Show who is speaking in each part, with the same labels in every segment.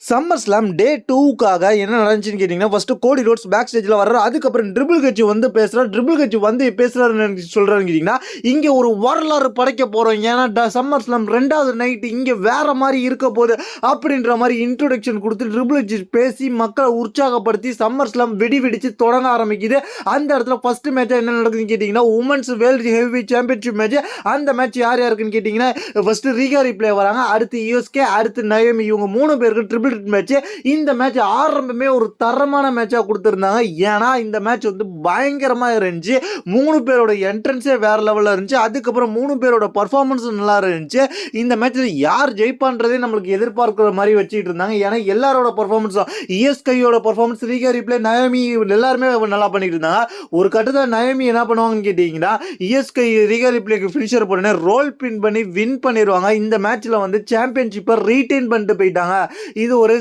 Speaker 1: Summer slam டே 2க்காக என்ன நடந்துச்சுன்னு கேட்டிங்கன்னா, ஃபர்ஸ்ட்டு கோடி ரோட்ஸ் பேக் ஸ்டேஜில் வர்றாரு. அதுக்கப்புறம் ட்ரிபிள் கட்சி வந்து பேசுகிறார். ட்ரிபிள் கட்சி வந்து பேசுகிறாருன்னு சொல்கிறாருன்னு கேட்டிங்கன்னா, இங்கே ஒரு வரலாறு படைக்க போகிறோம். ஏன்னா சம்மர் ஸ்லாம் 2வது நைட்டு இங்கே வேறு மாதிரி இருக்க போகுது அப்படின்ற மாதிரி இன்ட்ரொடக்ஷன் கொடுத்து ட்ரிபிள் கட்சி பேசி மக்களை உற்சாகப்படுத்தி சம்மர் ஸ்லாம் வெடிச்சு தொடங்க ஆரம்பிக்குது. அந்த இடத்துல ஃபஸ்ட்டு மேட்சாக என்ன நடக்குதுன்னு கேட்டிங்கன்னா, women's world heavy championship match. அந்த மேட்ச் யார் யாருக்குன்னு கேட்டிங்கன்னா, ஃபஸ்ட்டு ரீகா ரிப்ளே வராங்க, அடுத்து யூஎஸ்கே, அடுத்து நயோமி. இவங்க 3 பேருக்கு ட்ரிபிள் மேட்ச். இந்த மேட்ச் ஆரம்பமே ஒரு தரமான மேட்சா கொடுத்திருந்தாங்க. ஏன்னா இந்த மேட்ச் வந்து பயங்கரமா இருந்துச்சு. 3 பேரோட என்ட்ரன்ஸே வேற லெவல்ல இருந்துச்சு. அதுக்கப்புறம் 3 பேரோட பர்ஃபார்மன்ஸ் நல்லா இருந்துச்சு. இந்த மேட்ச்ல யார் ஜெயிப்பான்றதே நம்மளுக்கு எதிர்பார்க்கிற மாதிரி வச்சுட்டு இருந்தாங்க. ஏன்னா எல்லாரோட பர்ஃபார்மன்ஸும் இஎஸ்கையோட பர்ஃபார்மன்ஸ், ரீகா ரிப்ளே, நயோமி எல்லாருமே நல்லா பண்ணிட்டு இருந்தாங்க. ஒரு கட்டத்தில் நயோமி என்ன பண்ணுவாங்கன்னு கேட்டீங்கன்னா, இஎஸ்கை ரீகா ரிப்ளேக்கு ஃபினிஷர் பண்ணி ரோல் பின் பண்ணி வின் பண்ணிடுவாங்க. இந்த மேட்ச்ல வந்து சாம்பியன்ஷிப்பை ரீட்டைன் பண்ணிட்டு போயிட்டாங்க. இது ஒரு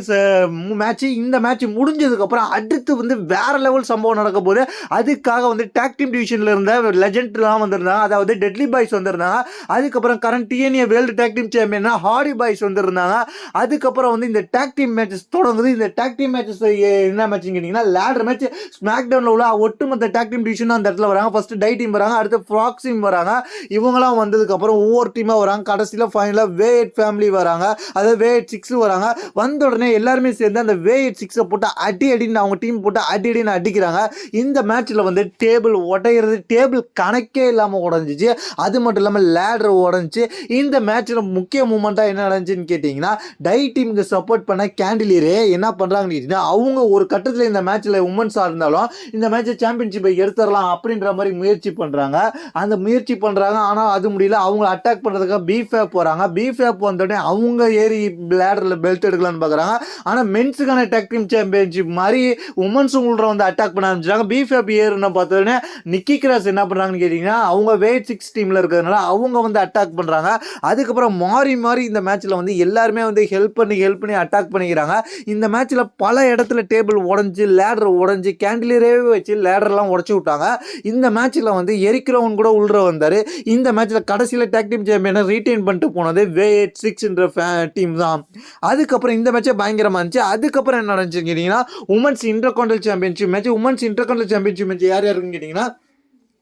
Speaker 1: மேட்ச். இந்த மேட்ச் முடிஞ்சதுக்கப்புறம் அடுத்து வந்து வேற லெவல் சம்பவம் நடக்க போது. அதுக்காக வந்து டாக் டீம் டிவிஷனில் இருந்த லெஜெண்ட்லாம் வந்திருந்தாங்க. அதாவது டெட்லி பாய்ஸ் வந்திருந்தாங்க. அதுக்கப்புறம் current DNA world tag team champion Hardy boys வந்திருந்தாங்க. அதுக்கப்புறம் வந்து இந்த டாக் டீம் மேட்சஸ் தொடங்குது. இந்த டாக் டீம் மேட்சஸ் என்ன மேட்ச்னு கேட்டிங்கன்னா, லேடர் மேட்ச். ஸ்மாக் டவுனில் உள்ள ஒட்டுமொத்த டாக் டீம் டிவிஷன் அந்த இடத்துல வராங்க. ஃபர்ஸ்ட் டை டீம் வராங்க, அடுத்து ஃப்ராக்ஸ் டீம் வராங்க. இவங்களாம் வந்ததுக்கப்புறம் ஒவ்வொரு டீமாக வராங்க. கடைசியில் ஃபைனலாக வே8 ஃபேமிலி வராங்க. அதாவது வே8 6 வராங்க. வந்த உடனே எல்லாருமே சேர்ந்து அந்த வே8 6 போட்டு அடின்னு அவங்க டீம் போட்டு அடின்னு அடிக்கிறாங்க. இந்த மேட்ச்ல வந்து டேபிள் உடையிறது, டேபிள் கணக்கே இல்லாமல் உடஞ்சிச்சு. அது மட்டும் இல்லாமல் லேடர் உடஞ்சிச்சு. இந்த மேட்ச்ல முக்கிய மூமெண்ட்டாக என்ன நடந்துச்சுன்னு கேட்டிங்கன்னா, டை டீமுக்கு சப்போர்ட் பண்ண கேண்டிலியரே என்ன பண்ணுறாங்கன்னு கேட்டிங்கன்னா, அவங்க ஒரு கட்டத்தில் இந்த மேட்ச்ல உமன்ஸாக இருந்தாலும் இந்த மேட்சை சாம்பியன்ஷிப்பை எடுத்துடலாம் அப்படின்ற மாதிரி முயற்சி பண்ணுறாங்க. அந்த முயற்சி பண்ணுறாங்க. ஆனால் அது முடியல. அவங்க அட்டாக் பண்ணுறதுக்காக பிஃபேப் போகிறாங்க. பிஃபேப் வந்தோடனே அவங்க ஏறி லேடரில் பெல்ட் எடுக்கலான்னு பார்க்குறாங்க. ஆனால் மென்ஸுக்கான டாக் டீம் சாம்பியன்ஷிப் மாதிரி உமன்ஸ் உள்ள வந்து அட்டாக் பண்ண ஆரம்பிச்சிட்டாங்க. பிஃபேப் ஏறுன்னு பார்த்தோன்னே நிக்கி கிராஸ் என்ன பண்ணுறாங்கன்னு கேட்டிங்கன்னா, அவங்க வே8 6 டீமில் இருக்கிறதுனால அவங்க வந்து அட்டாக் பண்ணுறாங்க. அதுக்கப்புறம் மாறி இந்த மேட்ச்சில் வந்து எல்லாருமே வந்து ஹெல்ப் பண்ணி அட்டாக் பண்ணிக்கிறாங்க. இந்த மேட்ச்சில் பல இடத்துல டேபிள் உடஞ்சி, லேடர் உடஞ்சி, கேண்டிலியரே வச்சு லேடர்லாம் உடச்சி விட்டாங்க. இந்த மேட்ச்சில் வந்து எரிக்கிறவன் கூட உள்ள வந்தார். இந்த மேட்ச்சில் கடைசியில் டாக் டீம் சாம்பியனை ரீட்டைன் பண்ணிட்டு போனது வே8 6 டீம் தான். அதுக்கப்புறம் இந்த மேட்சே பயங்கரமாக இருந்துச்சு. அதுக்கப்புறம் என்ன நடந்துச்சுன்னு கேட்டிங்கன்னா, women's intercontinental championship match. Women's intercontinental championship match யார் யாருன்னு கேட்டிங்கன்னா,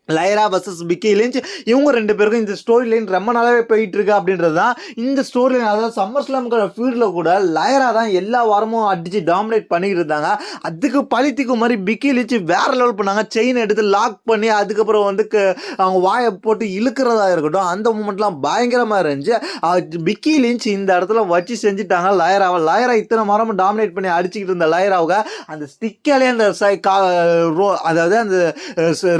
Speaker 1: லைரா வர்சஸ் பிக்கி லிஞ்ச். இவங்க 2 பேருக்கும் இந்த ஸ்டோரி லைன் ரொம்ப நாளாகவே போயிட்டு இருக்கு அப்படின்றது தான் இந்த ஸ்டோரி லைன். அதாவது சம்மர் ஸ்லாமுக்கான ஃபீல்டில் கூட லைரா தான் எல்லா வாரமும் அடித்து டாமினேட் பண்ணிக்கிட்டு இருந்தாங்க. அதுக்கு பழித்துக்கு மாதிரி பிக்கி லிஞ்ச் வேற லெவல் பண்ணாங்க. செயின் எடுத்து லாக் பண்ணி அதுக்கப்புறம் வந்து அவங்க வாயை போட்டு இழுக்கிறதா இருக்கட்டும், அந்த மூமெண்ட்லாம் பயங்கரமாக இருந்துச்சு. பிக்கி லிஞ்ச் இந்த இடத்துல வச்சு செஞ்சுட்டாங்க லைராவை. லைரா இத்தனை வாரமும் டாமினேட் பண்ணி அடிச்சுக்கிட்டு இருந்த லைராவுக்கு அந்த ஸ்டிக்காலே அந்த அதாவது அந்த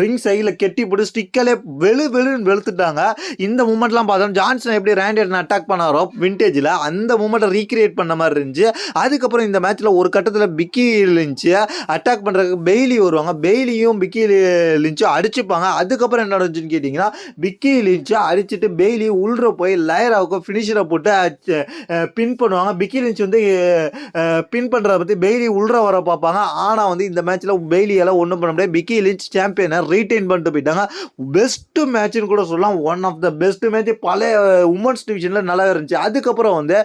Speaker 1: ரிங் சைடில் கெட்டி போட்டு ஸ்டிக்கலே வெளுன்னு வெளுத்துட்டாங்க. இந்த மூமெண்ட்லாம் பார்த்தோம். ஜான்சன் எப்படி ரேண்டியர்னை அட்டாக் பண்ணாரோ விண்டேஜில், அந்த மூமெண்ட்டை ரீக்ரியேட் பண்ண மாதிரி இருந்துச்சு. அதுக்கப்புறம் இந்த மேட்ச்சில் ஒரு கட்டத்தில் பிக்கி லிஞ்சு அட்டாக் பண்ணுறதுக்கு பெய்லி வருவாங்க. பெய்லியும் பிக்கி லிஞ்சும் அடிச்சுப்பாங்க. அதுக்கப்புறம் என்ன நடந்துச்சுன்னு கேட்டிங்கன்னா, பிக்கி லிஞ்சை அடிச்சுட்டு பெய்லி உள்ள போய் லைராவுக்கு ஃபினிஷரை போட்டு பின் பண்ணுவாங்க. பிக்கி லிஞ்ச் வந்து பின் பண்ணுறத பற்றி பெய்லி உள்ள வர பார்ப்பாங்க. ஆனால் வந்து இந்த மேட்ச்சில் பெய்லியால் ஒன்றும் பண்ண முடியாது. பிக்கி லிஞ்ச் சாம்பியனை ரீட்டைன் பண்ணிட்டு போயிட்டாங்க. பெஸ்ட் மேட்ச்னு கூட சொல்லலாம். One of the best match பழைய உமன்ஸ் டிவிஷனில் நல்லா இருந்துச்சு. அதுக்கப்புறம் வந்து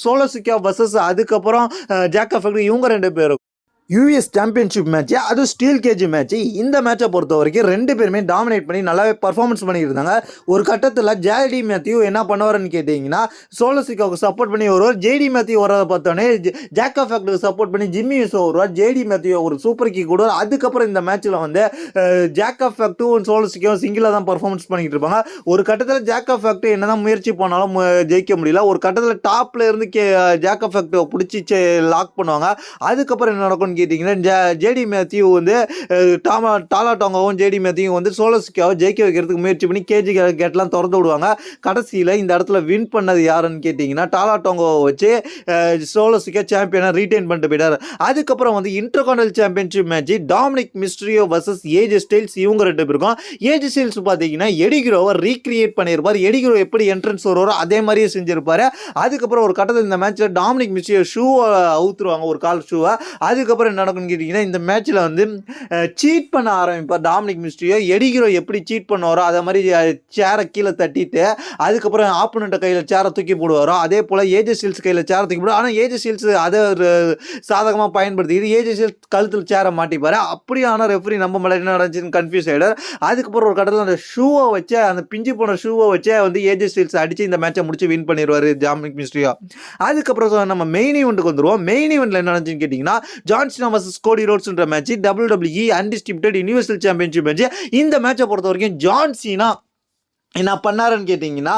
Speaker 1: சோலோ சிக்கா வர்சஸ் அதுக்கப்புறம் ஜாக் எஃபெக்ட், இவங்க 2 பேரும் யூஎஸ் சாம்பியன்ஷிப் மேட்ச். அது ஸ்டீல் கேஜ் மேட்ச். இந்த மேட்சை பொறுத்த வரைக்கும் 2 பேருமே டாமினேட் பண்ணி நல்லாவே பர்ஃபார்மன்ஸ் பண்ணிட்டு இருந்தாங்க. ஒரு கட்டத்தில் ஜேடி மேத்யூ என்ன பண்ணுவார்னு கேட்டிங்கன்னா, சோலோசிக்காவுக்கு சப்போர்ட் பண்ணி வருவார். ஜேடி மேத்யூ வரதை பார்த்தோன்னே ஜாக் எஃபெக்ட்டுக்கு சப்போர்ட் பண்ணி ஜிம்மி யூசோ வருவார். ஜேடி மேத்யூ ஒரு சூப்பர் கிக் கொடுவார். அதுக்கப்புறம் இந்த மேட்ச்சில் வந்து ஜாக் எஃபெக்ட்டும் சோலோசிக்காவும் சிங்கிளாக தான் பர்ஃபார்மன்ஸ் பண்ணிக்கிட்டு இருப்பாங்க. ஒரு கட்டத்தில் ஜாக் எஃபெக்ட் என்ன தான் முயற்சி பண்ணாலும் ஜெயிக்க முடியல. ஒரு கட்டத்தில் டாப்பில் இருந்து ஜாக் எஃபெக்ட்டை பிடிச்சி லாக் பண்ணுவாங்க. அதுக்கப்புறம் என்ன நடக்கும் கேட்டிங்கன்னா, ஜேடி மேத்யூ வந்து டாலா டோங்காவும் ஜேடி மேத்யூ வந்து சோலோசிக்காவை ஜெயிக்க வைக்கிறதுக்கு முயற்சி பண்ணி கேஜி கேட்லாம் திறந்து விடுவாங்க. கடைசியில் இந்த இடத்துல வின் பண்ணது யாருன்னு கேட்டிங்கன்னா, டாலா டோங்காவை வச்சு சோலோசிக்கா சாம்பியனை ரீட்டைன் பண்ணிட்டு போயிட்டார். அதுக்கப்புறம் வந்து intercontinental championship match Dominik Mysterio versus AJ Styles. இவங்க 2 பேருக்கும் ஏஜ் ஸ்டைல்ஸ் பார்த்தீங்கன்னா எடிகிரோவை ரீக்ரியேட் பண்ணியிருப்பார். எடிகிரோ எப்படி என்ட்ரன்ஸ் வருவாரோ அதே மாதிரியே செஞ்சிருப்பாரு. அதுக்கப்புறம் ஒரு கட்டத்தில் இந்த மேட்ச்சில் டாமினிக் மிஸ்ட்ரியோ ஷூவை அவுத்துருவாங்க, ஒரு கால் ஷூவை. அதுக்கப்புறம் அதுக்கப்புறம் என்ன நடக்கும்னு கேட்டிங்கன்னா இந்த மேட்ச்சில் வந்து சீட் பண்ண ஆரம்பிப்பார் டாமினிக் மிஸ்ட்ரியோ. எடி ஹீரோ எப்படி சீட் பண்ணுவாரோ அதை மாதிரி சேரை கீழே தட்டிட்டு அதுக்கப்புறம் ஆப்போனண்ட்டை கையில் சேரை தூக்கி போடுவாரோ, அதே போல் ஏஜே ஸ்டீல்ஸ் கையில் சேரை தூக்கி போடுவார். ஆனால் ஏஜே ஸ்டீல்ஸ் அதை ஒரு சாதகமாக பயன்படுத்திக்கிட்டு ஏஜே ஸ்டீல்ஸ் கழுத்தில் சேரை மாட்டிப்பார். அப்படியான ரெஃபரி நம்ம மேலே என்ன நடந்துச்சுன்னு கன்ஃபியூஸ் ஆகிடார். அதுக்கப்புறம் ஒரு கட்டத்தில் அந்த ஷூவை வச்சு அந்த பிஞ்சு போன ஷூவை வச்சே வந்து ஏஜே ஸ்டீல்ஸ் அடித்து இந்த மேட்சை முடிச்சு வின் பண்ணிடுவார் டாமினிக் மிஸ்ட்ரியோ. அதுக்கப்புறம் நம்ம மெயின் ஈவெண்ட்டுக்கு வந்துடுவோம். மெயின் ஈவெண்ட்டில் என்ன நடந்துச்சுன்னு கேட்டிங்கன்னா ஜான் சீனா vs கோடி ரோட்ஸ்ன்ற match WWE undisputed universal championship match. இந்த மேட்சை பொறுத்த வரைக்கும் ஜான் சீனா என்ன பண்ணாருன்னு கேட்டிங்கன்னா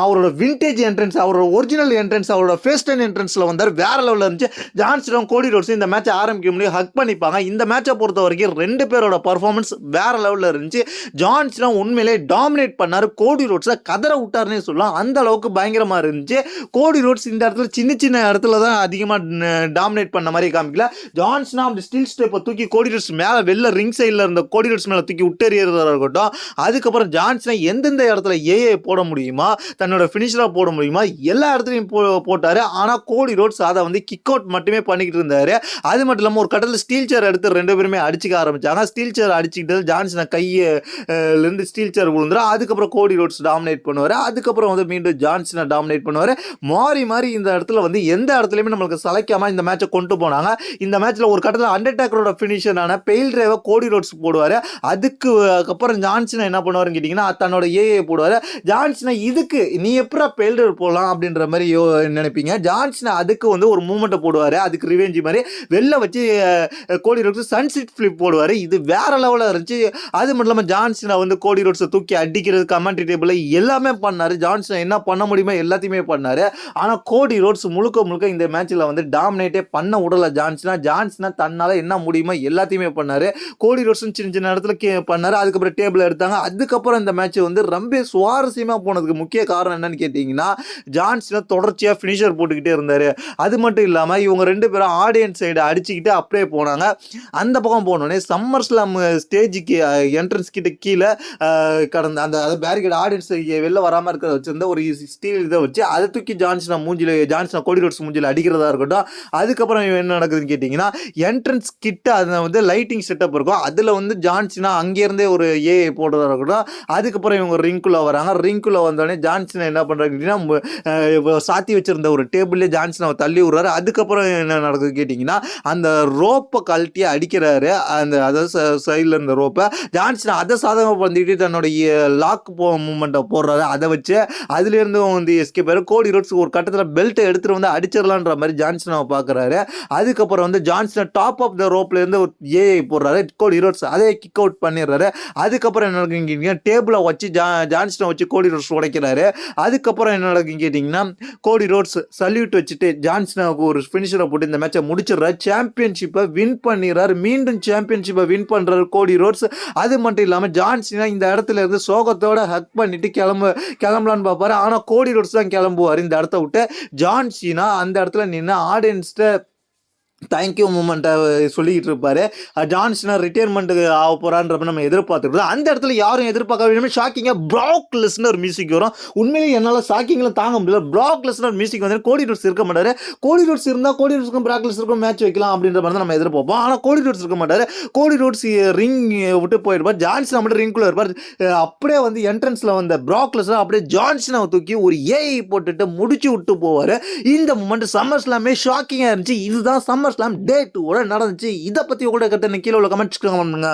Speaker 1: அவரோட விண்டேஜ் என்ட்ரன்ஸ், அவரோட ஒரிஜினல் என்ட்ரன்ஸ், அவரோட ஃபர்ஸ்ட் டைம் என்ட்ரன்ஸில் வந்தார். வேறு லெவலில் இருந்துச்சு. ஜான் சீனா கோடி ரோட்ஸ் இந்த மேட்சை ஆரம்பிக்க முடியும் ஹக் பண்ணிப்பாங்க. இந்த மேட்சை பொறுத்த வரைக்கும் ரெண்டு பேரோட பர்ஃபார்மன்ஸ் வேறு லெவலில் இருந்துச்சு. ஜான் சீனா உண்மையிலே டாமினேட் பண்ணார். கோடி ரோட்ஸை கதற விட்டார்னே சொல்லலாம். அந்த அளவுக்கு பயங்கரமாக இருந்துச்சு. கோடி ரோட்ஸ் இந்த இடத்துல சின்ன சின்ன இடத்துல தான் அதிகமாக டாமினேட் பண்ண மாதிரி காமிக்கல. ஜான் சீனா அப்படி ஸ்டில் ஸ்டெப்பை தூக்கி கோடி ரோட்ஸ் மேலே வெளில ரிங் சைடில் இருந்த கோடி ரோட்ஸ் மேலே தூக்கி விட்டெறியறதா இருக்கட்டும். அதுக்கப்புறம் ஜான் சீனா எந்தெந்த இடத்துல ஏஏ போட முடியுமா, தன்னோட ஃபினிஷராக போட முடியுமா, எல்லா இடத்துலையும் போட்டார். ஆனால் கோடி ரோட்ஸ் அதை வந்து கிக் அவுட் மட்டுமே பண்ணிக்கிட்டு இருந்தார். அது மட்டும் இல்லாமல் ஒரு கட்டத்தில் ஸ்டீல் சேர் எடுத்து ரெண்டு பேருமே அடிச்சிக்க ஆரம்பித்தாங்க. ஸ்டீல் சேர் அடிச்சுக்கிட்டு ஜான் சீனா கையிலேருந்து ஸ்டீல் சேர் விழுந்துடும். அதுக்கப்புறம் கோடி ரோட்ஸ் டாமினேட் பண்ணுவார். அதுக்கப்புறம் வந்து மீண்டும் ஜான் சீனா டாமினேட் பண்ணுவார். மாறி மாறி இந்த இடத்துல வந்து எந்த இடத்துலையுமே நம்மளுக்கு சளைக்காமல் இந்த மேட்சை கொண்டு போனாங்க. இந்த மேட்ச்சில் ஒரு கட்டத்தில் அண்டர்டேக்கரோட ஃபினிஷரான பெயில் டிரைவை கோடி ரோட்ஸ் போடுவார். அதுக்கப்புறம் ஜான் சீனா என்ன பண்ணுவாருன்னு கேட்டிங்கன்னா தன்னோட ஏஏ போடுவார். ஜான் சீனா இதுக்கு நீ எப்படா பெயில் டிரைவ் போடலாம் அப்படின்ற மாதிரி நினைப்பீங்க. ஜான் சீனா அதுக்கு வந்து ஒரு மூமெண்ட்டை போடுவார். அதுக்கு ரிவெஞ்ச் மாதிரி வெளில வச்சு கோடி ரோட்ஸ் சன்செட் ஃபிளிப் போடுவார். இது வேற லெவலில் இருந்துச்சு. அது மட்டும் இல்லாமல் ஜான் சீனா வந்து கோடி ரோட்ஸை தூக்கி அடிக்கிறது, கமெண்ட்ரி டேபிளில் எல்லாமே பண்ணார். ஜான் சீனா என்ன பண்ண முடியுமோ எல்லாத்தையுமே பண்ணார். ஆனால் கோடி ரோட்ஸ் முழுக்க இந்த மேட்ச்சில் வந்து டாமினேட்டே பண்ண விடலை ஜான் சீனா. ஜான் சீனா தன்னால் என்ன முடியுமோ எல்லாத்தையுமே பண்ணார். கோடி ரோட்ஸும் சின்ன சின்ன இடத்துல பண்ணார். அதுக்கப்புறம் டேபிள் எடுத்தாங்க. அதுக்கப்புறம் இந்த மேட்ச் வந்து ரொம்ப சுவாரஸ்யமாக போனதுக்கு முக்கிய காரணம் என்னன்னு கேட்டிங்கன்னா ஜான் சீனா தொடர்ச்சியாக ஃபினிஷர் போட்டுக்கிட்டே இருந்தார். அது மட்டும் இல்லாமல் இவங்க ரெண்டு பேரும் ஆடியன்ஸ் சைடு அடிச்சுக்கிட்டு அப்படியே போனாங்க. அந்த பக்கம் போனோடனே சம்மர் ஸ்லாம் ஸ்டேஜுக்கு என்ட்ரன்ஸ் கிட்ட கீழே கடந்த அந்த பேரிகேட் ஆடியன்ஸ் வெளில வராமல் இருக்கிறத வச்சிருந்த ஒரு ஸ்டீல் இதை வச்சு அதை தூக்கி ஜான் சீனா கோடி ரோட்ஸ் மூஞ்சில் அடிக்கிறதா இருக்கட்டும். அதுக்கப்புறம் என்ன நடக்குதுன்னு கேட்டிங்கன்னா என்ட்ரன்ஸ் கிட்ட அதில் வந்து லைட்டிங் செட்டப் இருக்கும். அதில் வந்து ஜான் சீனா அங்கேருந்தே ஒரு ஏஐ போடுறதா இருக்கட்டும். அதுக்கப்புறம் இவங்க ரிங்குள்ளே வராங்க. ரிங்குள்ளே வந்தோடனே ஜான் சீனா என்ன பண்ணுறாங்க கேட்டிங்கன்னா சாத்தி வச்சிருந்த ஒரு டேபிள்லேயே ஜான் சீனாவை தள்ளி விடுறாரு. அதுக்கப்புறம் என்ன நடக்குது கேட்டிங்கன்னா அந்த ரோப்பை கழட்டி அடிக்கிறாரு. அதாவது சைடில் இருந்த ரோப்பை ஜான் சீனா அதை சாதகமாக பண்ணிட்டு தன்னுடைய லாக் மூமெண்ட்டை போடுறாரு. அதை வச்சு அதுலேருந்து வந்து எஸ்கேப் ஆகிற கோடி ரோட்ஸ் ஒரு கட்டத்தில் பெல்ட்டை எடுத்துகிட்டு வந்து அடிச்சிடலான்ற மாதிரி ஜான் சீனாவை பார்க்குறாரு. அதுக்கப்புறம் வந்து John Cena top of the ரோப்லேருந்து ஒரு ஏஐ போடுறாரு. கோடி ரோட்ஸ் அதே கிக் அவுட் பண்ணிடுறாரு. அதுக்கப்புறம் என்ன நடக்குங்க டேபிளை வச்சு ஜான் சீனா வச்சு கோடி ரோட்ஸ் உடைக்கிறாரு. அதுக்கப்புறம் என்ன நடக்குன்னு கேட்டிங்கன்னா கோடி ரோட்ஸ் சல்யூட் வச்சுட்டு ஜான் சீனாவுக்கு ஒரு ஃபினிஷரை போட்டு இந்த மேட்சை முடிச்சிடுறாரு. சாம்பியன்ஷிப்பை வின் பண்ணிடுறாரு. மீண்டும் சாம்பியன்ஷிப்பை வின் பண்ணுறாரு கோடி ரோட்ஸ். அது மட்டும் இல்லாமல் ஜான் சீனா இந்த இடத்துல இருந்து சோகத்தோட ஹக் பண்ணிட்டு கிளம்பலான்னு பார்ப்பாரு. ஆனால் கோடி ரோட்ஸ் தான் கிளம்புவார் இந்த இடத்த விட்டு. ஜான் சீனா அந்த இடத்துல நின்று ஆடியன்ஸ்கிட்ட தேங்க்யூ மூமெண்ட்டை சொல்லிக்கிட்டு இருப்பார். ஜான் சீனா ரிட்டையர்மெண்ட்டுக்கு ஆக போகிறான்றப்ப நம்ம எதிர்பார்த்துருக்கோம். அந்த இடத்துல யாரும் எதிர்பார்க்க வேணுமே ஷாக்கிங்காக ப்ராக் லெஸ்னர் மியூசிக் வரும். உண்மையிலேயே என்னால் ஷாக்கிங்கில் தாங்க முடியல. ப்ராக் லெஸ்னர் மியூசிக் வந்து கோடி ரோட்ஸ் இருக்க மாட்டார். கோடி ரோட்ஸ் இருந்தால் கோடி ரோட்ஸுக்கும் ப்ராக் லெஸ்னருக்கும் மேட்ச் வைக்கலாம் அப்படின்ற மாதிரி தான் நம்ம எதிர்பார்ப்போம். ஆனால் கோடி ரோட்ஸ் இருக்க மாட்டார். கோடி ரோட்ஸ் ரிங் விட்டு போயிருப்பார். ஜான் சீனா மட்டும் ரிங்குள்ளே இருப்பார். அப்படியே வந்து என்ட்ரன்ஸில் வந்த ப்ராக் லெஸ்னர் அப்படியே ஜான் சீனாவை தூக்கி ஒரு ஏஐ போட்டுட்டு முடிச்சு விட்டு போவார். இந்த மூமெண்ட் சம்மர் ஸ்லாமே ஷாக்கிங்காக இருந்துச்சு. இதுதான் சம்மர் ஸ்லாம் டே 2 நடந்துச்சு. இதை பற்றி உங்களோட கருத்து கீழே உள்ள கமெண்ட்ஸ் பண்ணுங்க.